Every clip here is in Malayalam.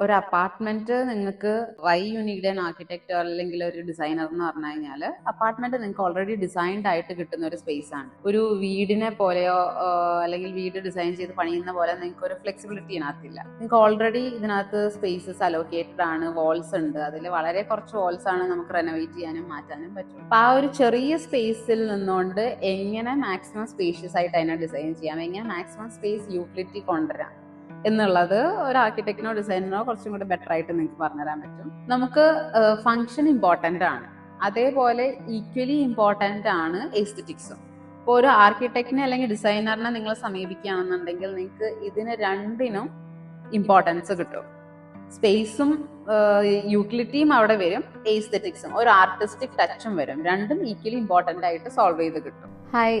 ഒരു അപ്പാർട്ട്മെന്റ് നിങ്ങൾക്ക് why you need an architect അല്ലെങ്കിൽ ഒരു ഡിസൈനർ എന്ന് പറഞ്ഞു കഴിഞ്ഞാൽ അപ്പാർട്ട്മെന്റ് നിങ്ങൾക്ക് ഓൾറെഡി ഡിസൈൻഡ് ആയിട്ട് കിട്ടുന്ന ഒരു സ്പേസ് ആണ്. ഒരു വീടിനെ പോലെയോ അല്ലെങ്കിൽ വീട് ഡിസൈൻ ചെയ്ത് പണിയുന്ന പോലെ നിങ്ങൾക്ക് ഒരു ഫ്ലെക്സിബിലിറ്റി ഇതിനകത്തില്ല. നിങ്ങൾക്ക് ഓൾറെഡി ഇതിനകത്ത് സ്പേസസ് അലോക്കേറ്റഡ് ആണ്, വാൾസ് ഉണ്ട്. അതിൽ വളരെ കുറച്ച് വാൾസ് ആണ് നമുക്ക് റെനോവേറ്റ് ചെയ്യാനും മാറ്റാനും പറ്റും. അപ്പൊ ആ ഒരു ചെറിയ സ്പേസിൽ നിന്നുകൊണ്ട് എങ്ങനെ മാക്സിമം സ്പേഷ്യസ് ആയിട്ട് അതിനെ ഡിസൈൻ ചെയ്യാം, എങ്ങനെ മാക്സിമം സ്പേസ് യൂട്ടിലിറ്റി കൊണ്ടുവരാം എന്നുള്ളത് ഒരു ആർക്കിടെക്റ്റിനോ ഡിസൈനറോ കുറച്ചും കൂടി ബെറ്റർ ആയിട്ട് നിങ്ങൾക്ക് പറഞ്ഞുതരാൻ പറ്റും. നമുക്ക് ഫങ്ഷൻ ഇമ്പോർട്ടൻ്റ് ആണ്, അതേപോലെ ഈക്വലി ഇമ്പോർട്ടൻ്റ് ആണ് എസ്തെറ്റിക്സും. ഇപ്പോൾ ഒരു ആർക്കിടെക്റ്റിനെ അല്ലെങ്കിൽ ഡിസൈനറിനെ നിങ്ങൾ സമീപിക്കുകയാണെന്നുണ്ടെങ്കിൽ നിങ്ങൾക്ക് ഇതിന് രണ്ടിനും ഇമ്പോർട്ടൻസ് കിട്ടും. സ്പേസും യൂട്ടിലിറ്റിയും അവിടെ വരും, എസ്തെറ്റിക്സും ഒരു ആർട്ടിസ്റ്റിക് ടച്ചും വരും. രണ്ടും ഈക്വലി ഇമ്പോർട്ടൻ്റ് ആയിട്ട് സോൾവ് ചെയ്ത് കിട്ടും. Hi,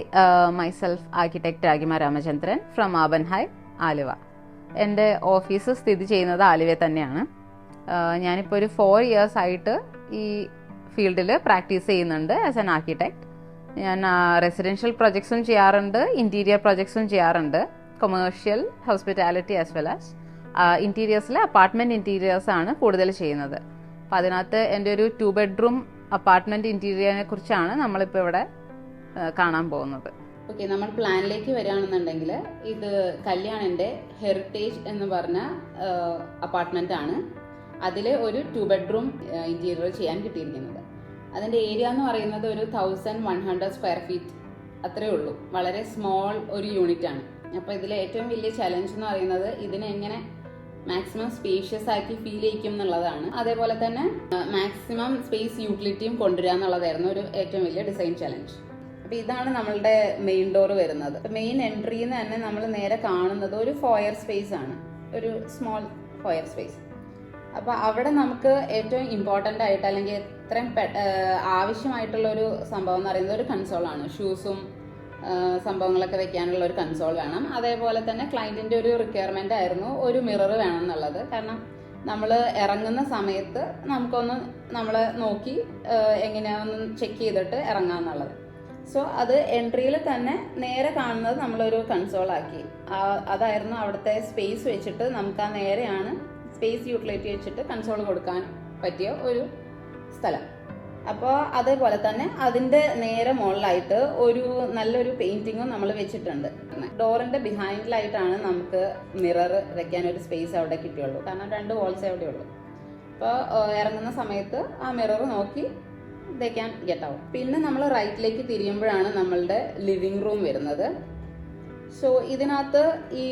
myself architect Ragima Ramachandran from Urban Hi, Aluva. എൻ്റെ ഓഫീസ് സ്ഥിതി ചെയ്യുന്നത് ആലുവയിൽ തന്നെയാണ്. ഞാനിപ്പോൾ ഒരു 4 years ആയിട്ട് ഈ ഫീൽഡിൽ പ്രാക്ടീസ് ചെയ്യുന്നുണ്ട് ആസ് ആൻ ആർക്കിടെക്ട്. ഞാൻ റെസിഡൻഷ്യൽ പ്രൊജക്ട്സും ചെയ്യാറുണ്ട്, ഇൻറ്റീരിയർ പ്രൊജക്ട്സും ചെയ്യാറുണ്ട്, commercial, hospitality as well as ഇൻറ്റീരിയേഴ്സിലെ അപ്പാർട്ട്മെൻറ്റ് ഇൻറ്റീരിയേഴ്സ് ആണ് കൂടുതൽ ചെയ്യുന്നത്. അപ്പോൾ അതിനകത്ത് എൻ്റെ ഒരു 2 bedroom അപ്പാർട്ട്മെൻറ്റ് ഇൻറ്റീരിയറിനെ കുറിച്ചാണ് നമ്മളിപ്പോൾ ഇവിടെ കാണാൻ പോകുന്നത്. ഓക്കെ, നമ്മൾ പ്ലാനിലേക്ക് വരികയാണെന്നുണ്ടെങ്കിൽ ഇത് കല്യാണിൻ്റെ ഹെറിറ്റേജ് എന്ന് പറഞ്ഞ അപ്പാർട്ട്മെൻ്റ് ആണ്. അതിൽ ഒരു 2 bedroom ഇൻറ്റീരിയർ ചെയ്യാൻ കിട്ടിയിരിക്കുന്നത്. അതിൻ്റെ ഏരിയ എന്ന് പറയുന്നത് ഒരു 1100 square feet അത്രേ ഉള്ളൂ. വളരെ സ്മോൾ ഒരു യൂണിറ്റ് ആണ്. അപ്പോൾ ഇതിലെ ഏറ്റവും വലിയ ചലഞ്ച് എന്ന് പറയുന്നത് ഇതിനെ എങ്ങനെ മാക്സിമം സ്പേഷ്യസ് ആക്കി ഫീൽ ചെയ്യിക്കും എന്നുള്ളതാണ്. അതേപോലെ തന്നെ മാക്സിമം സ്പേസ് യൂട്ടിലിറ്റിയും കൊണ്ടുവരിക എന്നുള്ളതായിരുന്നു ഒരു ഏറ്റവും വലിയ ഡിസൈൻ ചലഞ്ച്. അപ്പോൾ ഇതാണ് നമ്മളുടെ മെയിൻ ഡോർ വരുന്നത്. മെയിൻ എൻട്രിയിൽ നിന്ന് തന്നെ നമ്മൾ നേരെ കാണുന്നത് ഒരു ഫോയർ സ്പേസ് ആണ്, ഒരു സ്മോൾ ഫോയർ സ്പേസ്. അപ്പോൾ അവിടെ നമുക്ക് ഏറ്റവും ഇമ്പോർട്ടൻ്റ് ആയിട്ട് അല്ലെങ്കിൽ എത്രയും ആവശ്യമായിട്ടുള്ള ഒരു സംഭവം എന്ന് പറയുന്നത് ഒരു കൺസോളാണ്. ഷൂസും സംഭവങ്ങളൊക്കെ വെക്കാനുള്ള ഒരു കൺസോൾ വേണം. അതേപോലെ തന്നെ ക്ലയൻറ്റിൻ്റെ ഒരു റിക്വയർമെൻ്റ് ആയിരുന്നു ഒരു മിറർ വേണം എന്നുള്ളത്. കാരണം നമ്മൾ ഇറങ്ങുന്ന സമയത്ത് നമുക്കൊന്ന് നമ്മളെ നോക്കി എങ്ങനെയാണെന്ന് ചെക്ക് ചെയ്തിട്ട് ഇറങ്ങാമെന്നുള്ളത്. സോ അത് എൻട്രിയിൽ തന്നെ നേരെ കാണുന്നത് നമ്മളൊരു കൺസോളാക്കി. അതായിരുന്നു അവിടുത്തെ സ്പേസ് വെച്ചിട്ട് നമുക്ക് ആ നേരെയാണ് സ്പേസ് യൂട്ടിലിറ്റി വെച്ചിട്ട് കൺസോൾ കൊടുക്കാൻ പറ്റിയ ഒരു സ്ഥലം. അപ്പോൾ അതേപോലെ തന്നെ അതിൻ്റെ നേരെ മുകളിലായിട്ട് ഒരു നല്ലൊരു പെയിൻറ്റിങ്ങും നമ്മൾ വെച്ചിട്ടുണ്ട്. ഡോറിൻ്റെ ബിഹൈൻഡിലായിട്ടാണ് നമുക്ക് മിറർ വെക്കാൻ ഒരു സ്പേസ് അവിടെ കിട്ടിയുള്ളൂ. കാരണം 2 walls അവിടെ ഉള്ളൂ. അപ്പോൾ ഇറങ്ങുന്ന സമയത്ത് ആ മിറർ നോക്കി ദേ ക്യാൻ ഗെറ്റ് ഔട്ട്. പിന്നെ നമ്മൾ റൈറ്റിലേക്ക് തിരിയുമ്പോഴാണ് നമ്മളുടെ ലിവിങ് റൂം വരുന്നത്. സോ ഇതിനകത്ത് ഈ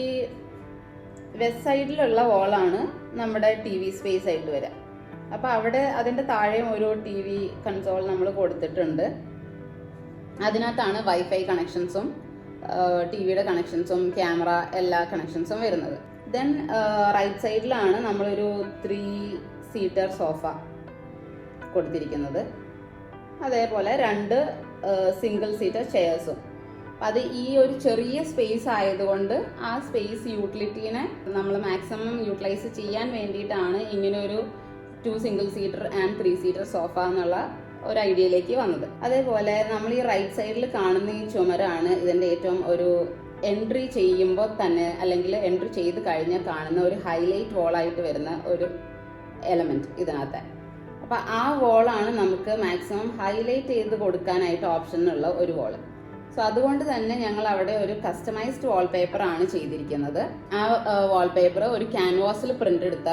വെസ്റ്റ് സൈഡിലുള്ള വാളാണ് നമ്മുടെ TV സ്പേസ് ആയിട്ട് വരിക. അപ്പോൾ അവിടെ അതിൻ്റെ താഴെയും ഒരു TV കൺസോൾ നമ്മൾ കൊടുത്തിട്ടുണ്ട്. അതിനകത്താണ് വൈഫൈ കണക്ഷൻസും TVയുടെ കണക്ഷൻസും ക്യാമറ എല്ലാ കണക്ഷൻസും വരുന്നത്. ദെൻ റൈറ്റ് സൈഡിലാണ് നമ്മളൊരു 3-seater സോഫ കൊടുത്തിരിക്കുന്നത്. അതേപോലെ 2 single-seater ചെയർസും. അത് ഈ ഒരു ചെറിയ സ്പേസ് ആയതുകൊണ്ട് ആ സ്പേസ് യൂട്ടിലിറ്റീനെ നമ്മൾ മാക്സിമം യൂട്ടിലൈസ് ചെയ്യാൻ വേണ്ടിയിട്ടാണ് ഇങ്ങനെ ഒരു 2 single-seater and 3-seater സോഫ എന്നുള്ള ഒരു ഐഡിയയിലേക്ക് വന്നത്. അതേപോലെ നമ്മൾ ഈ റൈറ്റ് സൈഡിൽ കാണുന്ന ഈ ചുമരാണ് ഇതിൻ്റെ ഏറ്റവും ഒരു എൻട്രി ചെയ്യുമ്പോൾ തന്നെ അല്ലെങ്കിൽ എൻട്രി ചെയ്ത് കഴിഞ്ഞാൽ കാണുന്ന ഒരു ഹൈലൈറ്റ് വോളായിട്ട് വരുന്ന ഒരു എലമെൻറ്റ് ഇതിനകത്ത്. അപ്പോൾ ആ വോളാണ് നമുക്ക് മാക്സിമം ഹൈലൈറ്റ് ചെയ്ത് കൊടുക്കാനായിട്ട് ഓപ്ഷനുള്ള ഒരു വോള്. സോ അതുകൊണ്ട് തന്നെ ഞങ്ങൾ അവിടെ ഒരു കസ്റ്റമൈസ്ഡ് വാൾപേപ്പറാണ് ചെയ്തിരിക്കുന്നത്. ആ വാൾപേപ്പർ ഒരു ക്യാൻവാസിൽ പ്രിൻ്റ് എടുത്ത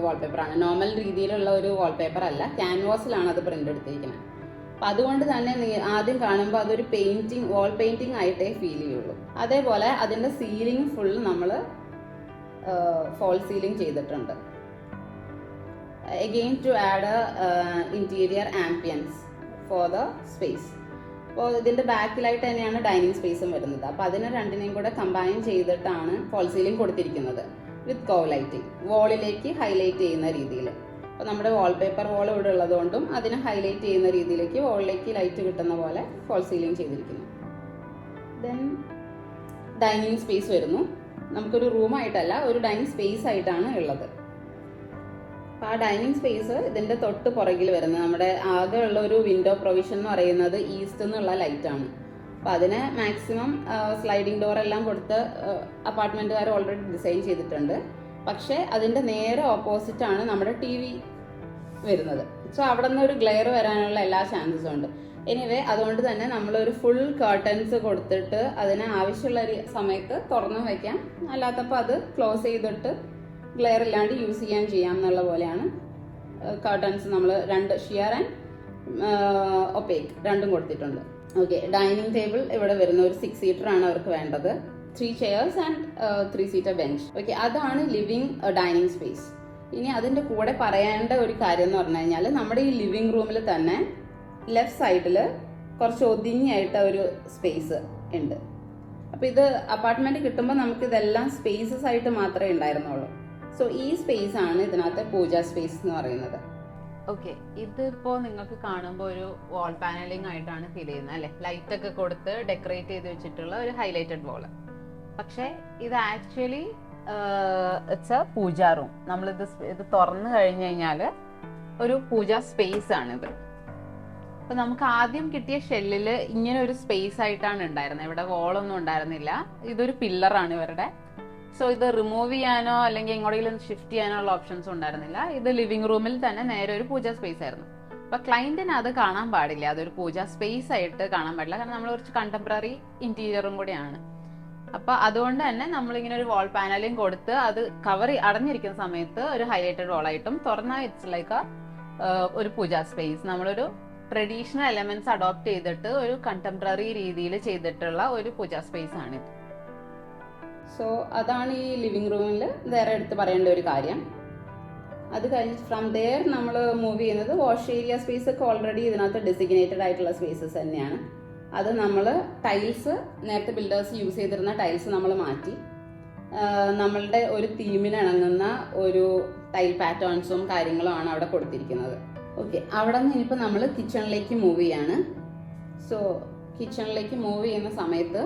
വാൾപേപ്പറാണ്. നോർമൽ രീതിയിലുള്ള ഒരു വാൾപേപ്പർ അല്ല, ക്യാൻവാസിലാണ് അത് പ്രിൻ്റ് എടുത്തിരിക്കുന്നത്. അപ്പം അതുകൊണ്ട് തന്നെ ആദ്യം കാണുമ്പോൾ അതൊരു പെയിൻറ്റിങ്, വാൾ പെയിൻറ്റിങ് ആയിട്ടേ ഫീൽ ചെയ്യുള്ളൂ. അതേപോലെ അതിൻ്റെ സീലിംഗ് ഫുൾ നമ്മൾ ഫോൾ സീലിംഗ് ചെയ്തിട്ടുണ്ട്. Again to add a interior ambience for the space. അപ്പോൾ ഇതിൻ്റെ ബാക്കിലായിട്ട് തന്നെയാണ് ഡൈനിങ് സ്പേസും വരുന്നത്. അപ്പോൾ അതിനെ രണ്ടിനെയും കൂടെ കമ്പൈൻ ചെയ്തിട്ടാണ് ഫോൾ സീലിംഗ് കൊടുത്തിരിക്കുന്നത് വിത്ത് കർവ് ലൈറ്റിംഗ്, വോളിലേക്ക് ഹൈലൈറ്റ് ചെയ്യുന്ന രീതിയിൽ. അപ്പോൾ നമ്മുടെ വാൾപേപ്പർ വോൾ ഇവിടെ ഉള്ളതുകൊണ്ടും അതിനെ ഹൈലൈറ്റ് ചെയ്യുന്ന രീതിയിലേക്ക് വോളിലേക്ക് ലൈറ്റ് കിട്ടുന്ന പോലെ ഫോൾ സീലിംഗ് ചെയ്തിരിക്കുന്നു. ദെൻ ഡൈനിങ് സ്പേസ് വരുന്നു. നമുക്കൊരു റൂമായിട്ടല്ല, ഒരു ഡൈനിങ് സ്പേസ് ആയിട്ടാണ് ഉള്ളത്. അപ്പോൾ ആ ഡൈനിങ് സ്പേസ് ഇതിൻ്റെ തൊട്ട് പുറകിൽ വരുന്നത് നമ്മുടെ ആകെ ഉള്ള ഒരു വിൻഡോ പ്രൊവിഷൻ എന്ന് പറയുന്നത് ഈസ്റ്റ് എന്നുള്ള ലൈറ്റാണ്. അപ്പോൾ അതിനെ മാക്സിമം സ്ലൈഡിംഗ് ഡോർ എല്ലാം കൊടുത്ത് അപ്പാർട്ട്മെൻറ്റുകാർ ഓൾറെഡി ഡിസൈൻ ചെയ്തിട്ടുണ്ട്. പക്ഷേ അതിൻ്റെ നേരെ ഓപ്പോസിറ്റാണ് നമ്മുടെ TV വരുന്നത്. സോ അവിടെ നിന്ന് ഒരു ഗ്ലെയർ വരാനുള്ള എല്ലാ ചാൻസസും ഉണ്ട്. എനിവേ അതുകൊണ്ട് തന്നെ നമ്മളൊരു ഫുൾ കർട്ടൻസ് കൊടുത്തിട്ട് അതിന് ആവശ്യമുള്ള ഒരു സമയത്ത് തുറന്നു വയ്ക്കാം, അല്ലാത്തപ്പോൾ അത് ക്ലോസ് ചെയ്തിട്ട് ഗ്ലെയർ ഇല്ലാണ്ട് യൂസ് ചെയ്യാം എന്നുള്ള പോലെയാണ് കർട്ടൻസ് നമ്മൾ 2 ഷിയർ ആൻഡ് ഒപ്പേക്ക് രണ്ടും കൊടുത്തിട്ടുണ്ട്. ഓക്കെ, ഡൈനിങ് ടേബിൾ ഇവിടെ വരുന്ന ഒരു 6 സീറ്റർ ആണ് അവർക്ക് വേണ്ടത്. 3 chairs and 3 seater bench. Okay, അതാണ് ലിവിങ് ഡൈനിങ് സ്പേസ്. ഇനി അതിൻ്റെ കൂടെ പറയേണ്ട ഒരു കാര്യം എന്ന് പറഞ്ഞു കഴിഞ്ഞാൽ നമ്മുടെ ഈ ലിവിങ് റൂമിൽ തന്നെ ലെഫ്റ്റ് സൈഡിൽ കുറച്ച് ഒതുങ്ങിയായിട്ട് ഒരു സ്പേസ് ഉണ്ട്. അപ്പോൾ ഇത് അപ്പാർട്ട്മെന്റ് കിട്ടുമ്പോൾ നമുക്ക് ഇതെല്ലാം സ്പേസസ് ആയിട്ട് മാത്രമേ ഉണ്ടായിരുന്നുള്ളൂ. സോ ഈ സ്പേസ് ആണ് ഇതിനകത്ത് പൂജ സ്പേസ് എന്ന് പറയുന്നത്. ഓക്കെ, ഇതിപ്പോ നിങ്ങൾക്ക് കാണുമ്പോൾ ഒരു വാൾ പാനലിംഗ് ആയിട്ടാണ് ഫീൽ ചെയ്യുന്നത് അല്ലെ, ലൈറ്റ് ഒക്കെ കൊടുത്ത് ഡെക്കറേറ്റ് ചെയ്ത് വെച്ചിട്ടുള്ള ഒരു ഹൈലൈറ്റഡ് വാള്. പക്ഷെ ഇത് actually it's a puja room. ഇത് തുറന്നു കഴിഞ്ഞു കഴിഞ്ഞാല് ഒരു പൂജ സ്പേസ് ആണിത്. അപ്പൊ നമുക്ക് ആദ്യം കിട്ടിയ ഷെല്ലില് ഇങ്ങനെ ഒരു സ്പേസ് ആയിട്ടാണ് ഉണ്ടായിരുന്നത്. ഇവിടെ വോളൊന്നും ഉണ്ടായിരുന്നില്ല. ഇതൊരു പില്ലറാണ് ഇവരുടെ. സോ ഇത് റിമൂവ് ചെയ്യാനോ അല്ലെങ്കിൽ എങ്ങോട്ടെങ്കിലും ഷിഫ്റ്റ് ചെയ്യാനോ ഉള്ള ഓപ്ഷൻസ് ഉണ്ടായിരുന്നില്ല. ഇത് ലിവിംഗ് റൂമിൽ തന്നെ നേരെ ഒരു പൂജ സ്പേസ് ആയിരുന്നു. അപ്പൊ ക്ലയന്റിന് അത് കാണാൻ പാടില്ല, അതൊരു പൂജ സ്പേസ് ആയിട്ട് കാണാൻ പാടില്ല. കാരണം നമ്മൾ കുറച്ച് കണ്ടംപററി ഇന്റീരിയറും കൂടിയാണ്. അപ്പൊ അതുകൊണ്ട് തന്നെ നമ്മളിങ്ങനെ ഒരു വാൾ പാനലിംഗ് കൊടുത്ത് അത് അടഞ്ഞിരിക്കുന്ന സമയത്ത് ഒരു ഹൈലൈറ്റഡ് വാൾ ആയിട്ടും തുറന്ന ഇറ്റ്സ് ലൈക്ക് ഒരു പൂജ സ്പേസ്. നമ്മളൊരു ട്രഡീഷണൽ എലമെന്റ്സ് അഡോപ്റ്റ് ചെയ്തിട്ട് ഒരു കണ്ടംപററി രീതിയിൽ ചെയ്തിട്ടുള്ള ഒരു പൂജ സ്പേസ് ആണിത്. സോ അതാണ് ഈ ലിവിംഗ് റൂമിൽ വേറെ എടുത്ത് പറയേണ്ട ഒരു കാര്യം. അത് കഴിഞ്ഞ് ഫ്രം ദെയർ നമ്മൾ മൂവ് ചെയ്യുന്നത് വാഷ് ഏരിയ സ്പേസ് ഒക്കെ ഓൾറെഡി ഇതിനകത്ത് ഡെസിഗ്നേറ്റഡ് ആയിട്ടുള്ള സ്പേസസ് തന്നെയാണ്. അത് നമ്മൾ ടൈൽസ് നേരത്തെ ബിൽഡേഴ്സ് യൂസ് ചെയ്തിരുന്ന ടൈൽസ് നമ്മൾ മാറ്റി നമ്മളുടെ ഒരു തീമിന് ഇണങ്ങുന്ന ഒരു ടൈൽ പാറ്റേൺസും കാര്യങ്ങളുമാണ് അവിടെ കൊടുത്തിരിക്കുന്നത്. ഓക്കെ, അവിടെ നിന്ന് ഇനിയിപ്പോൾ നമ്മൾ കിച്ചണിലേക്ക് മൂവ് ചെയ്യാണ്. സോ കിച്ചണിലേക്ക് മൂവ് ചെയ്യുന്ന സമയത്ത്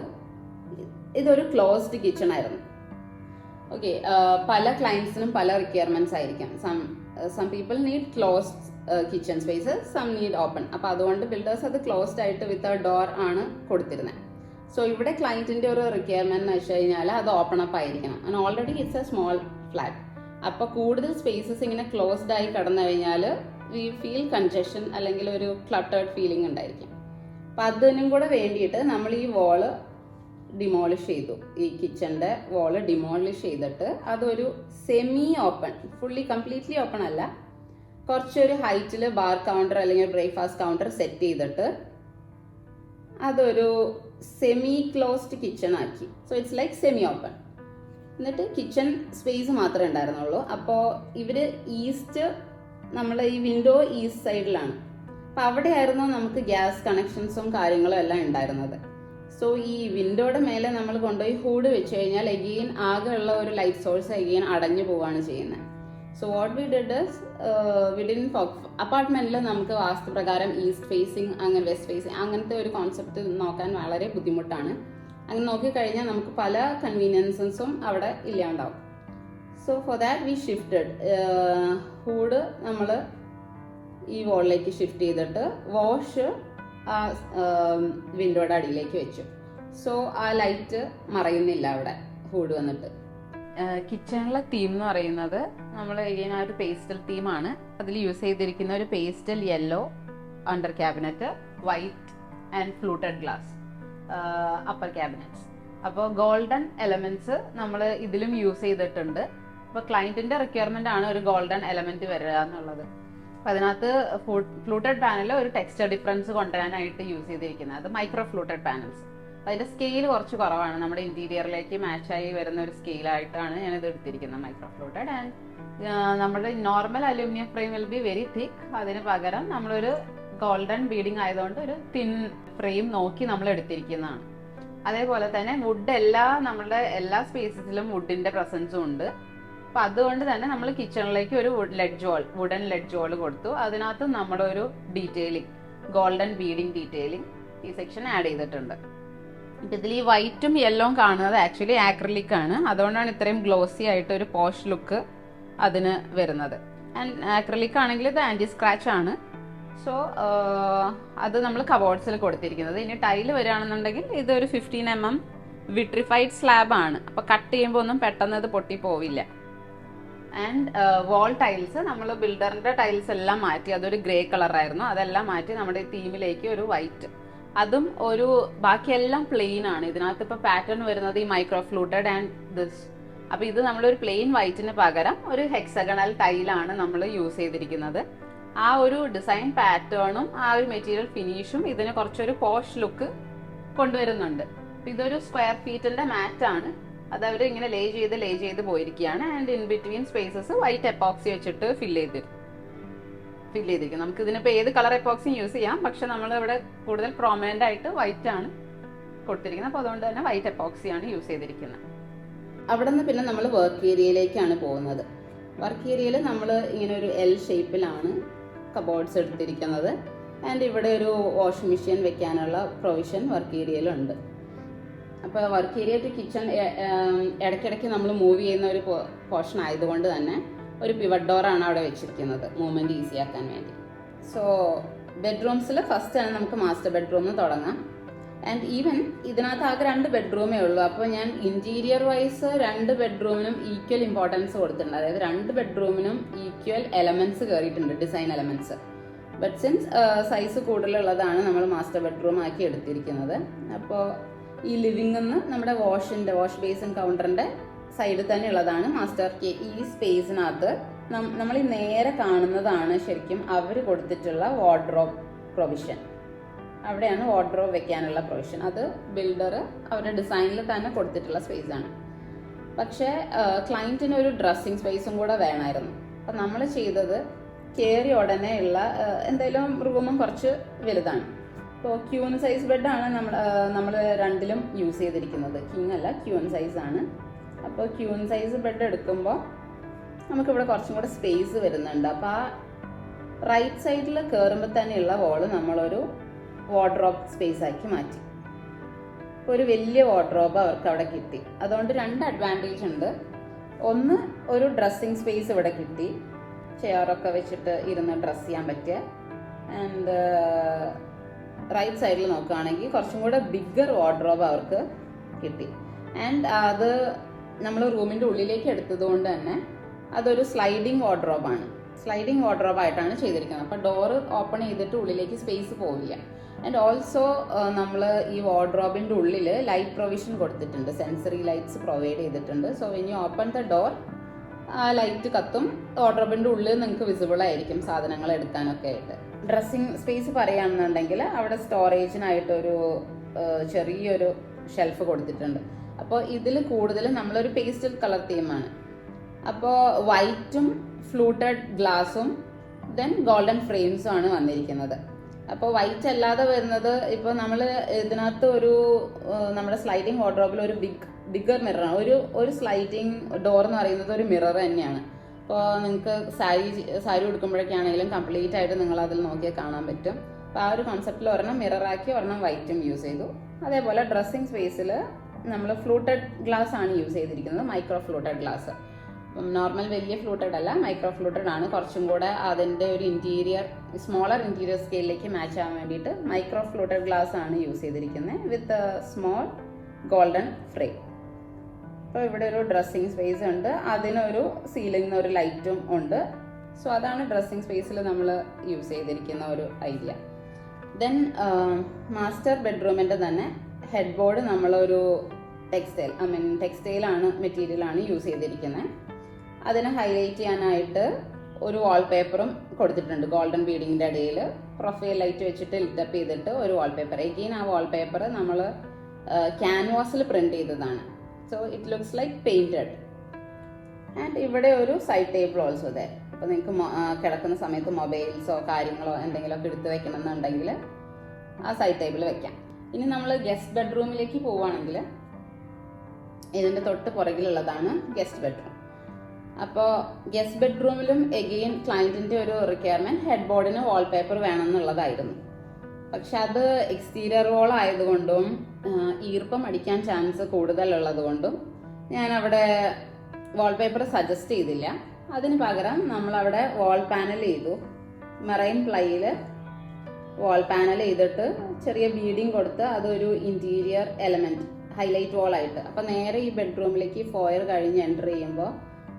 ഇതൊരു ക്ലോസ്ഡ് കിച്ചൺ ആയിരുന്നു. ഓക്കെ, പല ക്ലയൻസിനും പല റിക്വയർമെന്റ്സ് ആയിരിക്കാം. Some people need closed kitchen spaces, some need open. അപ്പോൾ അതുകൊണ്ട് ബിൽഡേഴ്സ് അത് ക്ലോസ്ഡ് ആയിട്ട് വിത്ത് എ ഡോർ ആണ് കൊടുത്തിരുന്നത്. സോ ഇവിടെ ക്ലയന്റിന്റെ ഒരു റിക്വയർമെന്റ് എന്ന് വെച്ച് കഴിഞ്ഞാൽ അത് ഓപ്പൺ അപ്പ് ആയിരിക്കണം. And already it's A small flat. അപ്പോൾ കൂടുതൽ സ്പേസസ് ഇങ്ങനെ ക്ലോസ്ഡ് ആയി കടന്നു കഴിഞ്ഞാൽ വി ഫീൽ കൺജഷൻ അല്ലെങ്കിൽ ഒരു ക്ലട്ടേർഡ് ഫീലിംഗ് ഉണ്ടായിരിക്കും. അപ്പം അതിനും കൂടെ വേണ്ടിയിട്ട് നമ്മൾ ഈ വാള് ഡിമോളിഷ് ചെയ്തു. ഈ കിച്ചന്റെ വാള് ഡിമോളിഷ് ചെയ്തിട്ട് അതൊരു semi open, fully completely open അല്ല, കുറച്ചൊരു ഹൈറ്റിൽ ബാർ കൗണ്ടർ അല്ലെങ്കിൽ ബ്രേക്ക്ഫാസ്റ്റ് കൗണ്ടർ സെറ്റ് ചെയ്തിട്ട് അതൊരു സെമി ക്ലോസ്ഡ് കിച്ചൺ ആക്കി. So it's like semi open. എന്നിട്ട് കിച്ചൺ സ്പേസ് മാത്രമേ ഉണ്ടായിരുന്നുള്ളൂ. അപ്പോൾ ഇവര് ഈസ്റ്റ്, നമ്മൾ ഈ വിൻഡോ ഈസ്റ്റ് സൈഡിലാണ്. അപ്പം അവിടെയായിരുന്നു നമുക്ക് ഗ്യാസ് കണക്ഷൻസും കാര്യങ്ങളും എല്ലാം ഉണ്ടായിരുന്നത്. സോ ഈ വിൻഡോയുടെ മേലെ നമ്മൾ കൊണ്ടുപോയി ഹൂഡ് വെച്ച് കഴിഞ്ഞാൽ എഗെയിൻ ആകെയുള്ള ഒരു ലൈറ്റ് സോഴ്സ് എഗെയിൻ അടഞ്ഞു പോവുകയാണ് ചെയ്യുന്നത്. So what we did is within അപ്പാർട്ട്മെന്റിൽ നമുക്ക് വാസ്തുപ്രകാരം ഈസ്റ്റ് ഫേസിങ് അങ്ങനെ വെസ്റ്റ് ഫേസിങ് അങ്ങനത്തെ ഒരു കോൺസെപ്റ്റ് നോക്കാൻ വളരെ ബുദ്ധിമുട്ടാണ്. അങ്ങനെ നോക്കിക്കഴിഞ്ഞാൽ നമുക്ക് പല കൺവീനിയൻസസും അവിടെ ഇല്ലാണ്ടാവും. So for that we shifted hood നമ്മൾ ഈ വോളിലേക്ക് ഷിഫ്റ്റ് ചെയ്തിട്ട് വാഷ് ആ വിൻഡോയുടെ അടിയിലേക്ക് വെച്ചു. സോ ആ ലൈറ്റ് മറയുന്നില്ല അവിടെ ഹൂഡ് വന്നിട്ട്. കിച്ചണിലെ തീം എന്ന് പറയുന്നത് നമ്മൾ ആ ഒരു പേസ്റ്റൽ തീമാണ്. അതിൽ യൂസ് ചെയ്തിരിക്കുന്ന ഒരു pastel yellow under cabinet, white and fluted glass upper cabinets. അപ്പോൾ ഗോൾഡൻ എലമെന്റ്സ് നമ്മൾ ഇതിലും യൂസ് ചെയ്തിട്ടുണ്ട്. അപ്പോൾ ക്ലയന്റിന്റെ റിക്വയർമെന്റ് ആണ് ഒരു ഗോൾഡൻ എലമെന്റ് വരിക എന്നുള്ളത്. അപ്പൊ അതിനകത്ത് ഫ്ലൂട്ടഡ് പാനൽ ഒരു ടെക്സ്ചർ ഡിഫറൻസ് കൊണ്ടുവരാനായിട്ട് യൂസ് ചെയ്തിരിക്കുന്നത് അത് മൈക്രോ ഫ്ലൂട്ടഡ് പാനൽസ്. അതിന്റെ സ്കെയിൽ കുറച്ച് കുറവാണ്, നമ്മുടെ ഇന്റീരിയറിലേക്ക് മാച്ചായി വരുന്ന ഒരു സ്കെയിലായിട്ടാണ് ഞാനിത് എടുത്തിരിക്കുന്നത്, മൈക്രോ ഫ്ലൂട്ടഡ്. ആൻഡ് നമ്മുടെ normal aluminium frame will be very തിക്ക്. അതിന് പകരം നമ്മളൊരു ഗോൾഡൻ ബീഡിങ് ആയതുകൊണ്ട് ഒരു തിൻ ഫ്രെയിം നോക്കി നമ്മൾ എടുത്തിരിക്കുന്നതാണ്. അതേപോലെ തന്നെ വുഡ് നമ്മളുടെ എല്ലാ സ്പേസസിലും വുഡിന്റെ പ്രസൻസും ഉണ്ട്. അപ്പൊ അതുകൊണ്ട് തന്നെ നമ്മൾ കിച്ചണിലേക്ക് ഒരു വുഡൻ ലെഡ്ജ് വാൾ കൊടുത്തു. അതിനകത്ത് നമ്മുടെ ഒരു ഡീറ്റെയിലിംഗ്, ഗോൾഡൻ ബീഡിങ് ഡീറ്റെയിലിംഗ് ഈ സെക്ഷൻ ആഡ് ചെയ്തിട്ടുണ്ട്. ഇതിൽ ഈ വൈറ്റും യെല്ലോയും കാണുന്നത് ആക്ച്വലി ആക്രിലിക് ആണ്. അതുകൊണ്ടാണ് ഇത്രയും ഗ്ലോസി ആയിട്ട് ഒരു പോഷ് ലുക്ക് അതിന് വരുന്നത്. ആൻഡ് ആക്രിലിക് ആണെങ്കിൽ ഇത് ആന്റി സ്ക്രാച്ച് ആണ്. സോ അത് നമ്മൾ കബോർഡ്സിൽ കൊടുത്തിരിക്കുന്നത്. ഇനി ടൈല് വരികയാണെന്നുണ്ടെങ്കിൽ ഇതൊരു 15 mm വിട്രിഫൈഡ് സ്ലാബ് ആണ്. അപ്പൊ കട്ട് ചെയ്യുമ്പോൾ ഒന്നും പെട്ടെന്ന് ഇത് പൊട്ടി പോവില്ല. ആൻഡ് വാൾ ടൈൽസ് നമ്മൾ ബിൽഡറിന്റെ ടൈൽസ് എല്ലാം മാറ്റി, അതൊരു ഗ്രേ കളറായിരുന്നു, അതെല്ലാം മാറ്റി നമ്മുടെ തീമിലേക്ക് ഒരു വൈറ്റ്, അതും ഒരു ബാക്കിയെല്ലാം പ്ലെയിൻ ആണ്. ഇതിനകത്ത് ഇപ്പൊ പാറ്റേൺ വരുന്നത് ഈ മൈക്രോ ഫ്ലൂട്ടഡ് ആൻഡ് ദിസ്. അപ്പൊ ഇത് നമ്മളൊരു പ്ലെയിൻ വൈറ്റിന് പകരം ഒരു ഹെക്സഗണൽ ടൈലാണ് നമ്മൾ യൂസ് ചെയ്തിരിക്കുന്നത്. ആ ഒരു ഡിസൈൻ പാറ്റേണും ആ ഒരു മെറ്റീരിയൽ ഫിനിഷും ഇതിന് കുറച്ചൊരു പോഷ് ലുക്ക് കൊണ്ടുവരുന്നുണ്ട്. ഇതൊരു സ്ക്വയർ ഫീറ്റിന്റെ മാറ്റ് ആണ്, അത് അവർ ഇങ്ങനെ ലേ ചെയ്ത് പോയിരിക്കുകയാണ്. And in between spaces white epoxy വെച്ചിട്ട് ഫില്ല് ചെയ്തിരിക്കും. നമുക്ക് ഇതിനിപ്പോൾ ഏത് കളർ എപ്പോക്സിയും യൂസ് ചെയ്യാം, പക്ഷെ നമ്മൾ ഇവിടെ കൂടുതൽ പ്രോമിനന്റ് ആയിട്ട് വൈറ്റ് ആണ് കൊടുത്തിരിക്കുന്നത്. അപ്പോൾ അതുകൊണ്ട് തന്നെ വൈറ്റ് എപ്പോക്സിയാണ് യൂസ് ചെയ്തിരിക്കുന്നത്. അവിടെ നിന്ന് പിന്നെ നമ്മൾ വർക്ക് ഏരിയയിലേക്കാണ് പോകുന്നത്. വർക്ക് ഏരിയയിൽ നമ്മൾ ഇങ്ങനെ ഒരു എൽ ഷേപ്പിലാണ് കബോർഡ്സ് എടുത്തിരിക്കുന്നത്. ആൻഡ് ഇവിടെ ഒരു വാഷിംഗ് മെഷീൻ വെക്കാനുള്ള പ്രൊവിഷൻ വർക്ക് ഏരിയയിലുണ്ട്. അപ്പോൾ വർക്ക് ഏരിയ ടു കിച്ചൺ ഇടയ്ക്കിടയ്ക്ക് നമ്മൾ മൂവ് ചെയ്യുന്ന ഒരു പോർഷൻ ആയതുകൊണ്ട് തന്നെ ഒരു പിവറ്റ് ഡോറാണ് അവിടെ വെച്ചിരിക്കുന്നത്, മൂവ്മെൻറ്റ് ഈസി ആക്കാൻ വേണ്ടി. സോ ബെഡ്റൂംസിൽ ഫസ്റ്റ് ആണ് നമുക്ക് മാസ്റ്റർ ബെഡ്റൂമിൽ തുടങ്ങാം. ആൻഡ് ഈവൻ ഇതിനകത്ത് ആകെ 2 ബെഡ്റൂമേ ഉള്ളൂ. അപ്പോൾ ഞാൻ ഇൻറ്റീരിയർ വൈസ് 2 ബെഡ്റൂമിനും ഈക്വൽ ഇമ്പോർട്ടൻസ് കൊടുത്തിട്ടുണ്ട്. അതായത് 2 ബെഡ്റൂമിനും ഈക്വൽ എലമെന്റ്സ് കയറിയിട്ടുണ്ട്, design elements. But since size കൂടുതലുള്ളതാണ് നമ്മൾ മാസ്റ്റർ ബെഡ്റൂം ആക്കി എടുത്തിരിക്കുന്നത്. അപ്പോൾ ഈ ലിവിംഗിൽ നിന്ന് നമ്മുടെ വാഷ് ബേസിൻ കൗണ്ടറിന്റെ സൈഡിൽ തന്നെ ഉള്ളതാണ് മാസ്റ്റർ. ഈ സ്പേസിനകത്ത് നമ്മൾ ഈ നേരെ കാണുന്നതാണ് ശരിക്കും അവർ കൊടുത്തിട്ടുള്ള വാർഡ്രോബ് പ്രൊവിഷൻ. അവിടെയാണ് വാർഡ്രോബ് വെക്കാനുള്ള പ്രൊവിഷൻ. അത് ബിൽഡർ അവരുടെ ഡിസൈനിൽ തന്നെ കൊടുത്തിട്ടുള്ള സ്പേസ് ആണ്. പക്ഷേ ക്ലയന്റിന് ഒരു ഡ്രസ്സിങ് സ്പേസും കൂടെ വേണമായിരുന്നു. അപ്പം നമ്മൾ ചെയ്തത് കയറി ഉടനെ ഉള്ള എന്തെങ്കിലും റൂമും കുറച്ച് വലുതാണ്. ഇപ്പോൾ ക്യൂൻ സൈസ് ബെഡാണ് നമ്മൾ 2ലും യൂസ് ചെയ്തിരിക്കുന്നത്. കിങ് അല്ല, ക്യൂൻ സൈസ് ആണ്. അപ്പോൾ ക്യൂൻ സൈസ് ബെഡ് എടുക്കുമ്പോൾ നമുക്കിവിടെ കുറച്ചും കൂടെ സ്പേസ് വരുന്നുണ്ട്. അപ്പോൾ ആ റൈറ്റ് സൈഡിൽ കയറുമ്പോൾ തന്നെയുള്ള വോള് നമ്മളൊരു വാർഡ്രോബ് സ്പേസ് ആക്കി മാറ്റി. ഇപ്പോൾ ഒരു വലിയ വാർഡ്രോബ് അവർക്ക് അവിടെ കിട്ടി. അതുകൊണ്ട് 2 അഡ്വാൻറ്റേജ് ഉണ്ട്. ഒന്ന്, ഒരു ഡ്രസ്സിങ് സ്പേസ് ഇവിടെ കിട്ടി, ചെയറൊക്കെ വെച്ചിട്ട് ഇരുന്ന് ഡ്രസ്സ് ചെയ്യാൻ പറ്റിയ. ആൻഡ് റൈറ്റ് സൈഡിൽ നോക്കുകയാണെങ്കിൽ കുറച്ചും കൂടെ ബിഗ്ഗർ വാർഡ്രോബ് അവർക്ക് കിട്ടി. ആൻഡ് അത് നമ്മൾ റൂമിൻ്റെ ഉള്ളിലേക്ക് എടുത്തത് കൊണ്ട് തന്നെ അതൊരു സ്ലൈഡിങ് വാർഡ്രോബാണ്. സ്ലൈഡിങ് വാർഡ്രോബായിട്ടാണ് ചെയ്തിരിക്കുന്നത്. അപ്പോൾ ഡോറ് ഓപ്പൺ ചെയ്തിട്ട് ഉള്ളിലേക്ക് സ്പേസ് പോവില്ല. ആൻഡ് ഓൾസോ നമ്മൾ ഈ വാർഡ്രോബിൻ്റെ ഉള്ളിൽ ലൈറ്റ് പ്രൊവിഷൻ കൊടുത്തിട്ടുണ്ട്, സെൻസറി ലൈറ്റ്സ് പ്രൊവൈഡ് ചെയ്തിട്ടുണ്ട്. So when you open the door ആ ലൈറ്റ് കത്തും, വാർഡ്രോബിൻ്റെ ഉള്ളിൽ നിങ്ങൾക്ക് വിസിബിൾ ആയിരിക്കും സാധനങ്ങൾ എടുക്കാനൊക്കെ ആയിട്ട്. ഡ്രസ്സിങ് സ്പേസ് പറയുകയാണെന്നുണ്ടെങ്കിൽ അവിടെ സ്റ്റോറേജിനായിട്ടൊരു ചെറിയൊരു ഷെൽഫ് കൊടുത്തിട്ടുണ്ട്. അപ്പോൾ ഇതിൽ കൂടുതലും നമ്മളൊരു പേസ്റ്റൽ കളർ തീമാണ്. അപ്പോൾ വൈറ്റും ഫ്ലൂട്ടഡ് ഗ്ലാസും ദെൻ ഗോൾഡൻ ഫ്രെയിംസും ആണ് വന്നിരിക്കുന്നത്. അപ്പോൾ വൈറ്റ് അല്ലാതെ വരുന്നത് ഇപ്പോൾ നമ്മൾ ഇതിനകത്ത് ഒരു നമ്മുടെ സ്ലൈഡിങ് വാർഡ്രോബിൽ ഒരു ബിഗ്ഗർ മിററാണ്. ഒരു സ്ലൈഡിങ് ഡോർ എന്ന് പറയുന്നത് ഒരു മിറർ തന്നെയാണ്. അപ്പോൾ നിങ്ങൾക്ക് സാരി ഉടുക്കുമ്പോഴൊക്കെയാണെങ്കിലും കംപ്ലീറ്റ് ആയിട്ട് നിങ്ങൾ അതിൽ നോക്കിയാൽ കാണാൻ പറ്റും. അപ്പോൾ ആ ഒരു കോൺസെപ്റ്റിൽ ഒരെണ്ണം മിററാക്കി ഒരെണ്ണം വൈറ്റും യൂസ് ചെയ്തു. അതേപോലെ ഡ്രസ്സിങ് സ്പേസിൽ നമ്മൾ ഫ്ലൂട്ടഡ് ഗ്ലാസ് ആണ് യൂസ് ചെയ്തിരിക്കുന്നത്, മൈക്രോ ഫ്ലൂട്ടഡ് ഗ്ലാസ്. നോർമൽ വലിയ ഫ്ലൂട്ടഡ് അല്ല, മൈക്രോ ഫ്ലൂട്ടഡ് ആണ്. കുറച്ചും കൂടെ അതിൻ്റെ ഒരു സ്മോളർ ഇൻറ്റീരിയർ സ്കെയിലിലേക്ക് മാച്ച് ആവാൻ വേണ്ടിയിട്ട് മൈക്രോ ഫ്ലൂട്ടഡ് ഗ്ലാസ് ആണ് യൂസ് ചെയ്തിരിക്കുന്നത് വിത്ത് സ്മോൾ ഗോൾഡൻ ഫ്രെയിം. അപ്പോൾ ഇവിടെ ഒരു ഡ്രസ്സിങ് സ്പേസ് ഉണ്ട്, അതിനൊരു സീലിംഗ് ഒരു ലൈറ്റും ഉണ്ട്. സോ അതാണ് ഡ്രസ്സിങ് സ്പേസിൽ നമ്മൾ യൂസ് ചെയ്തിരിക്കുന്ന ഒരു ഐഡിയ. ദെൻ മാസ്റ്റർ ബെഡ്റൂമിൻ്റെ തന്നെ ഹെഡ് ബോർഡ് നമ്മളൊരു ടെക്സ്റ്റൈലാണ് മെറ്റീരിയലാണ് യൂസ് ചെയ്തിരിക്കുന്നത്. അതിനെ ഹൈലൈറ്റ് ചെയ്യാനായിട്ട് ഒരു വാൾപേപ്പറും കൊടുത്തിട്ടുണ്ട്. ഗോൾഡൻ ബീഡിങ്ങിൻ്റെ ഇടയിൽ പ്രൊഫൈൽ ലൈറ്റ് വെച്ചിട്ട് ലിറ്റപ്പ് ചെയ്തിട്ട് ഒരു വാൾപേപ്പർ. എഗെയിൻ ആ വാൾപേപ്പർ നമ്മൾ ക്യാൻവാസിൽ പ്രിന്റ് ചെയ്തതാണ്. So it looks like painted. And ഇവിടെ ഒരു സൈഡ് ടേബിൾ ഓൾസോ ദേ. അപ്പോൾ നിങ്ങൾക്ക് കിടക്കുന്ന സമയത്ത് മൊബൈൽസോ കാര്യങ്ങളോ എന്തെങ്കിലുമൊക്കെ എടുത്ത് വെക്കണമെന്നുണ്ടെങ്കിൽ ആ സൈഡ് ടേബിൾ വെക്കാം. ഇനി നമ്മൾ ഗസ്റ്റ് ബെഡ്റൂമിലേക്ക് പോവുകയാണെങ്കിൽ ഇതിൻ്റെ തൊട്ട് പുറകിലുള്ളതാണ് ഗസ്റ്റ് ബെഡ്റൂം. അപ്പോൾ ഗസ്റ്റ് ബെഡ്റൂമിലും എഗെയിൻ ക്ലയൻറ്റിൻ്റെ ഒരു റിക്വയർമെൻറ്റ് ഹെഡ് ബോർഡിന് വാൾപേപ്പർ വേണമെന്നുള്ളതായിരുന്നു. പക്ഷെ അത് എക്സ്റ്റീരിയർ വോൾ ആയതുകൊണ്ടും ഈർപ്പം അടിക്കാൻ ചാൻസ് കൂടുതലുള്ളത് കൊണ്ടും ഞാൻ അവിടെ വാൾപേപ്പർ സജസ്റ്റ് ചെയ്തില്ല. അതിന് പകരം നമ്മളവിടെ വാൾ പാനൽ ചെയ്തു. മെറൈൻ പ്ലൈയിൽ വാൾ പാനൽ ചെയ്തിട്ട് ചെറിയ ബീഡിങ് കൊടുത്ത് അതൊരു ഇൻറ്റീരിയർ എലമെൻറ്റ് ഹൈലൈറ്റ് വാൾ ആയിട്ട്. അപ്പം നേരെ ഈ ബെഡ്റൂമിലേക്ക് ഫോയർ കഴിഞ്ഞ് എൻ്റർ ചെയ്യുമ്പോൾ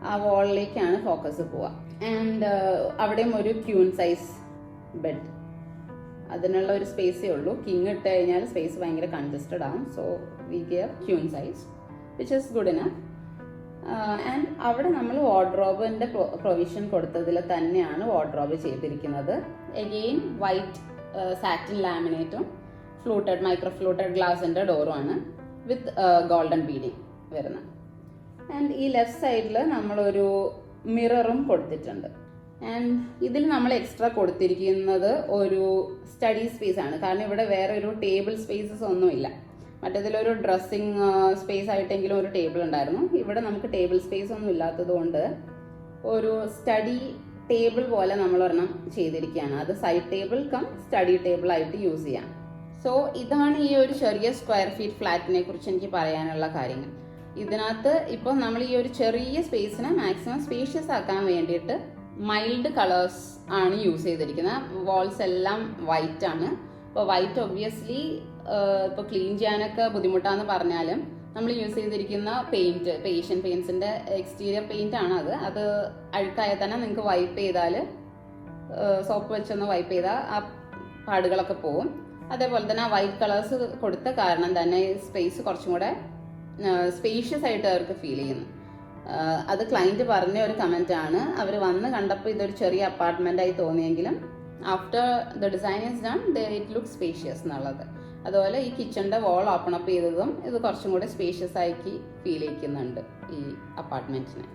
ആ വാളിലേക്കാണ് ഫോക്കസ് പോവുക. ആൻഡ് അവിടെയും ഒരു ക്യൂൻ സൈസ് ബെഡ്, അതിനുള്ള ഒരു സ്പേസേ ഉള്ളൂ. കിങ് ഇട്ട് കഴിഞ്ഞാൽ സ്പേസ് ഭയങ്കര കൺജസ്റ്റഡ് ആവും. So we give queen size which is good enough. And അവിടെ നമ്മൾ വാർഡ്രോബിൻ്റെ പ്രൊവിഷൻ കൊടുത്തതിൽ തന്നെയാണ് വാർഡ്രോബ് ചെയ്തിരിക്കുന്നത്. എഗെയിൻ വൈറ്റ് സാറ്റിൻ ലാമിനേറ്റും മൈക്രോ ഫ്ലൂട്ടഡ് ഗ്ലാസിൻ്റെ ഡോറുമാണ് വിത്ത് ഗോൾഡൻ ബീഡിങ് വരുന്നത്. ആൻഡ് ഈ ലെഫ്റ്റ് സൈഡിൽ നമ്മളൊരു മിററും കൊടുത്തിട്ടുണ്ട്. ആൻഡ് ഇതിൽ നമ്മൾ എക്സ്ട്രാ കൊടുത്തിരിക്കുന്നത് ഒരു സ്റ്റഡി സ്പേസ് ആണ്. കാരണം ഇവിടെ വേറെ ഒരു ടേബിൾ സ്പേസസ് ഒന്നുമില്ല. മറ്റേതിലൊരു ഡ്രസ്സിങ് സ്പേസ് ആയിട്ടെങ്കിലും ഒരു ടേബിൾ ഉണ്ടായിരുന്നു. ഇവിടെ നമുക്ക് ടേബിൾ സ്പേസ് ഒന്നും ഇല്ലാത്തത് കൊണ്ട് ഒരു സ്റ്റഡി ടേബിൾ പോലെ നമ്മൾ ഒരെണ്ണം ചെയ്തിരിക്കുകയാണ്. അത് side table cum study table ആയിട്ട് യൂസ് ചെയ്യാം. സോ ഇതാണ് ഈ ഒരു ചെറിയ സ്ക്വയർ ഫീറ്റ് ഫ്ലാറ്റിനെ കുറിച്ച് എനിക്ക് പറയാനുള്ള കാര്യങ്ങൾ. ഇതിനകത്ത് ഇപ്പോൾ നമ്മൾ ഈ ഒരു ചെറിയ സ്പേസിനെ മാക്സിമം സ്പേഷ്യസ് ആക്കാൻ വേണ്ടിയിട്ട് മൈൽഡ് കളേഴ്സ് ആണ് യൂസ് ചെയ്തിരിക്കുന്നത്. വാൾസ് എല്ലാം വൈറ്റ് ആണ്. ഇപ്പോൾ വൈറ്റ് ഒബ്വിയസ്ലി ഇപ്പോൾ ക്ലീൻ ചെയ്യാനൊക്കെ ബുദ്ധിമുട്ടാന്ന് പറഞ്ഞാലും നമ്മൾ യൂസ് ചെയ്തിരിക്കുന്ന പെയിൻറ്റ് ഏഷ്യൻ പെയിൻസിൻ്റെ എക്സ്റ്റീരിയർ പെയിൻ്റ് ആണ് അത് അഴുക്കായാൽ തന്നെ നിങ്ങൾക്ക് വൈപ്പ് ചെയ്താൽ, സോപ്പ് വെച്ചൊന്ന് വൈപ്പ് ചെയ്താൽ ആ പാടുകളൊക്കെ പോവും. അതേപോലെ തന്നെ ആ വൈറ്റ് കളേഴ്സ് കൊടുത്ത കാരണം തന്നെ സ്പേസ് കുറച്ചും കൂടെ സ്പേഷ്യസ് ആയിട്ട് അവർക്ക് ഫീൽ ചെയ്യുന്നു. അത് ക്ലയൻറ്റ് പറഞ്ഞ ഒരു കമൻ്റ് ആണ്. അവർ വന്ന് കണ്ടപ്പോൾ ഇതൊരു ചെറിയ അപ്പാർട്ട്മെൻ്റായി തോന്നിയെങ്കിലും after the design is done it look spacious എന്നുള്ളത്. അതുപോലെ ഈ കിച്ചണിൻ്റെ വാൾ ഓപ്പൺ അപ്പ് ചെയ്തതും ഇത് കുറച്ചും കൂടെ സ്പേഷ്യസ് ആക്കി ഫീൽ ചെയ്യിക്കുന്നുണ്ട് ഈ അപ്പാർട്ട്മെൻറ്റിനെ.